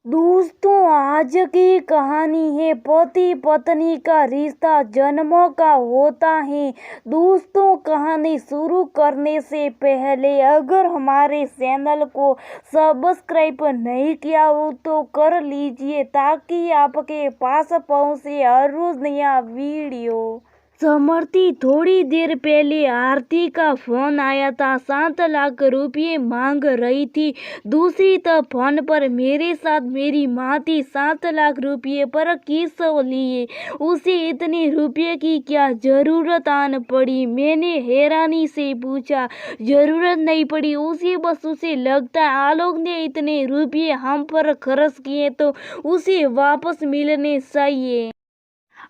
दोस्तों, आज की कहानी है पति पत्नी का रिश्ता जन्मों का होता है। दोस्तों, कहानी शुरू करने से पहले अगर हमारे चैनल को सब्सक्राइब नहीं किया हो तो कर लीजिए ताकि आपके पास पहुंचे हर रोज नया वीडियो। समर्थी, थोड़ी देर पहले आरती का फोन आया था। 7 लाख रुपये मांग रही थी। दूसरी तरफ फोन पर मेरे साथ मेरी माँ थी। 7 लाख रुपये पर किस लिए उसे इतने रुपये की क्या जरूरत आन पड़ी? मैंने हैरानी से पूछा। जरूरत नहीं पड़ी उसे, बस उसे लगता है आलोक ने इतने रुपये हम पर खर्च किए तो उसे वापस मिलने चाहिए।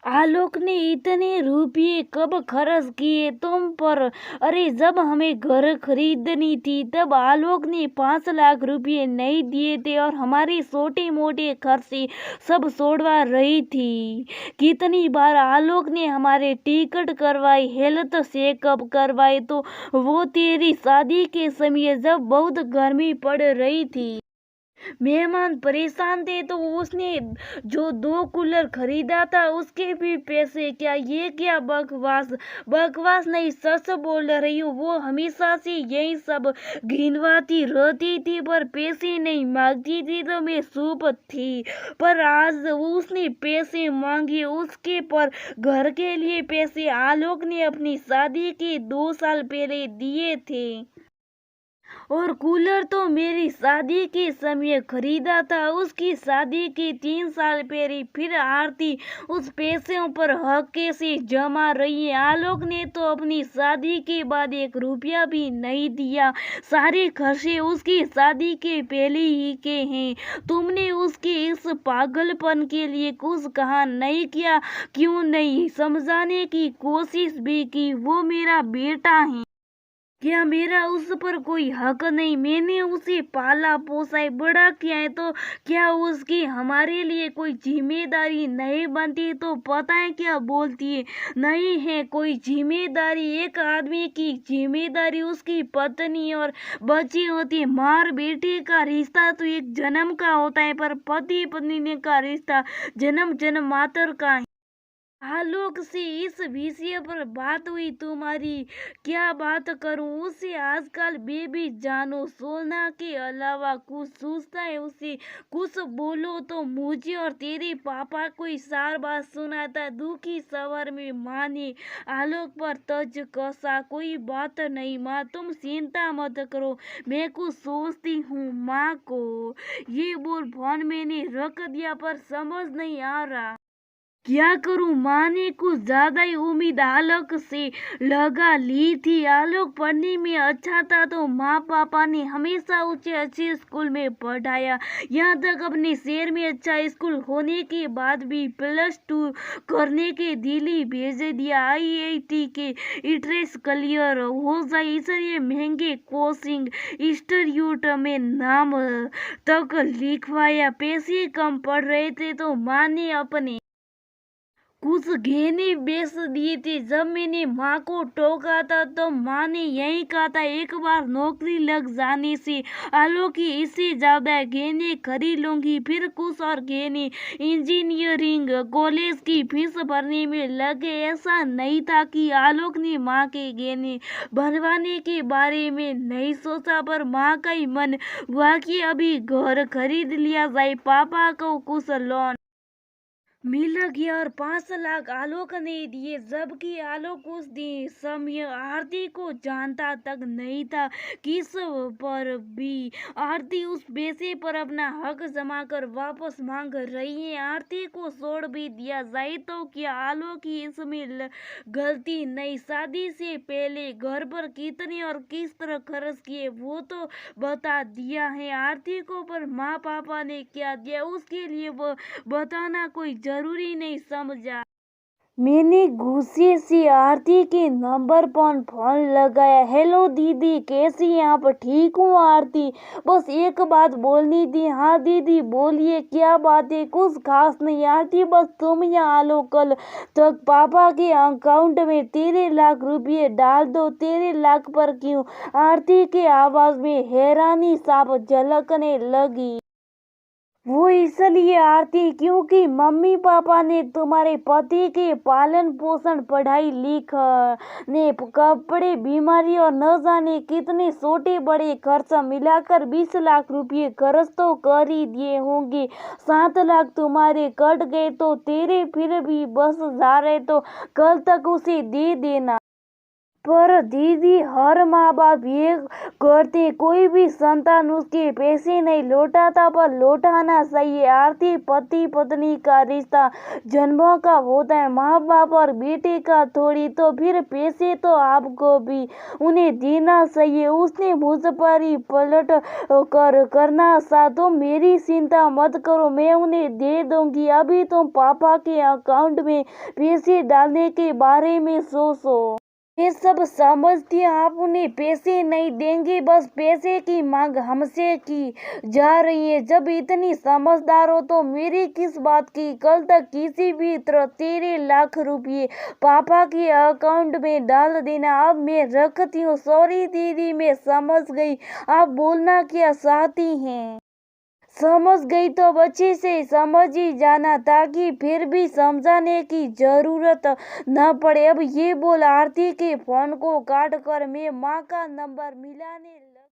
आलोक ने इतने रुपये कब खर्च किए तुम पर? अरे, जब हमें घर खरीदनी थी तब आलोक ने 5 लाख रुपये नहीं दिए थे और हमारे छोटे मोटे खर्चे सब छोड़वा रही थी। कितनी बार आलोक ने हमारे टिकट करवाई, हेल्थ चेकअप करवाए, तो वो तेरी शादी के समय जब बहुत गर्मी पड़ रही थी, मेहमान परेशान थे, तो उसने जो 2 कूलर खरीदा था उसके भी पैसे। क्या ये क्या बकवास? बकवास नहीं, सच बोल रही हूँ। वो हमेशा से यही सब घिनवाती रहती थी पर पैसे नहीं मांगती थी तो मैं चुप थी। पर आज उसने पैसे मांगे, उसके पर घर के लिए पैसे आलोक ने अपनी शादी के 2 साल पहले दिए थे। और कूलर तो मेरी शादी के समय खरीदा था, उसकी शादी के 3 साल पहले। फिर आरती उस पैसों पर हक से जमा रही है। आलोक ने तो अपनी शादी के बाद 1 रुपया भी नहीं दिया। सारे खर्चे उसकी शादी के पहले ही के हैं। तुमने उसके इस पागलपन के लिए कुछ कहा नहीं? किया क्यों नहीं? समझाने की कोशिश भी की। वो मेरा बेटा है। क्या मेरा उस पर कोई हक नहीं? मैंने उसे पाला पोसा है, बड़ा किया है, तो क्या उसकी हमारे लिए कोई जिम्मेदारी नहीं बनती? तो पता है क्या बोलती है? नहीं है कोई जिम्मेदारी। एक आदमी की जिम्मेदारी उसकी पत्नी और बच्चे होती है। मार बेटे का रिश्ता तो एक जन्म का होता है, पर पति पत्नी का रिश्ता जन्म जन्मांतर का है। आलोक से इस विषय पर बात हुई तुम्हारी? क्या बात करूं उससे? आजकल बेबी जानो सोना के अलावा कुछ सोचता है उसे? कुछ बोलो तो मुझे और तेरे पापा को ही सार बात सुनाता। दुखी सवर में माँ ने आलोक पर तज कसा। कोई बात नहीं माँ, तुम चिंता मत करो, मैं कुछ सोचती हूँ माँ को। ये बोल फोन मैंने रख दिया, पर समझ नहीं आ रहा क्या करूं। माँ ने कुछ ज्यादा ही उम्मीद आलोक से लगा ली थी। आलोक पढ़ने में अच्छा था तो माँ पापा ने हमेशा उसे अच्छे स्कूल में पढ़ाया। यहाँ तक अपने शहर में अच्छा स्कूल होने के बाद भी +2 करने के दिल्ली भेज दिया। IIT के इंट्रेंस क्लियर हो जाए इसलिए महंगे कोचिंग इंस्टीट्यूट में नाम तक लिखवाया। पैसे कम पड़ रहे थे तो माँ ने अपने कुछ गहने बेच दिए थे। जब मैंने माँ को टोका था तो माँ ने यही कहा था एक बार नौकरी लग जाने से आलोक की इससे ज्यादा गहने खरीद लूंगी। फिर कुछ और गहने इंजीनियरिंग कॉलेज की फीस भरने में लगे। ऐसा नहीं था कि आलोक ने माँ के गहने बनवाने के बारे में नहीं सोचा, पर माँ का ही मन हुआ कि अभी घर खरीद लिया जाए। पापा को कुछ लोन मिल गया और 5 लाख आलोक ने दिए, जबकि आलोक उस दिन समय आरती को जानता तक नहीं था। किस पर भी आरती उस पैसे पर अपना हक जमा कर वापस मांग रही है। आरती को छोड़ भी दिया जाए तो क्या आलोक की इसमें गलती नहीं? शादी से पहले घर पर कितने और किस तरह खर्च किए वो तो बता दिया है आरती को, पर माँ पापा ने क्या दिया उसके लिए वो बताना कोई जरूरी नहीं समझा। मैंने गुस्से से आरती के नंबर पर फोन लगाया। हेलो दीदी, कैसी हैं आप? ठीक हूँ आरती, बस एक बात बोलनी थी। हाँ दीदी बोलिए, क्या बात है? कुछ खास नहीं आरती, बस तुम यहाँ आ लो, कल तक पापा के अकाउंट में 13 लाख रुपये डाल दो। 13 लाख पर क्यों? आरती के आवाज में हैरानी साफ झलकने लगी। वो इसलिए आरती क्योंकि मम्मी पापा ने तुम्हारे पति के पालन पोषण पढ़ाई लिखने कपड़े बीमारी और न जाने कितने छोटे बड़े खर्च मिलाकर 20 लाख रुपए खर्च तो कर ही दिए होंगे। 7 लाख तुम्हारे कट गए तो तेरे फिर भी बस जा रहे तो कल तक उसे दे देना। पर दीदी हर माँ बाप ये करते, कोई भी संतान उसके पैसे नहीं लौटाता पर लौटाना चाहिए। आरती पति पत्नी का रिश्ता जन्मों का होता है, माँ बाप और बेटे का थोड़ी, तो फिर पैसे तो आपको भी उन्हें देना चाहिए। उसने मुझ पर ही पलट कर करना सा तो मेरी चिंता मत करो, मैं उन्हें दे दूंगी। अभी तुम पापा के अकाउंट में पैसे डालने के बारे में सोचो। ये सब समझती हैं, आप उन्हें पैसे नहीं देंगे, बस पैसे की मांग हमसे की जा रही है। जब इतनी समझदार हो तो मेरी किस बात की? कल तक किसी भी तरह 13 लाख रुपए पापा के अकाउंट में डाल देना। अब मैं रखती हूँ। सॉरी दीदी, मैं समझ गई आप बोलना क्या चाहती हैं। समझ गई तो अच्छे से समझ ही जाना ताकि फिर भी समझाने की जरूरत न पड़े। अब ये बोल आरती के फोन को काट कर मैं माँ का नंबर मिलाने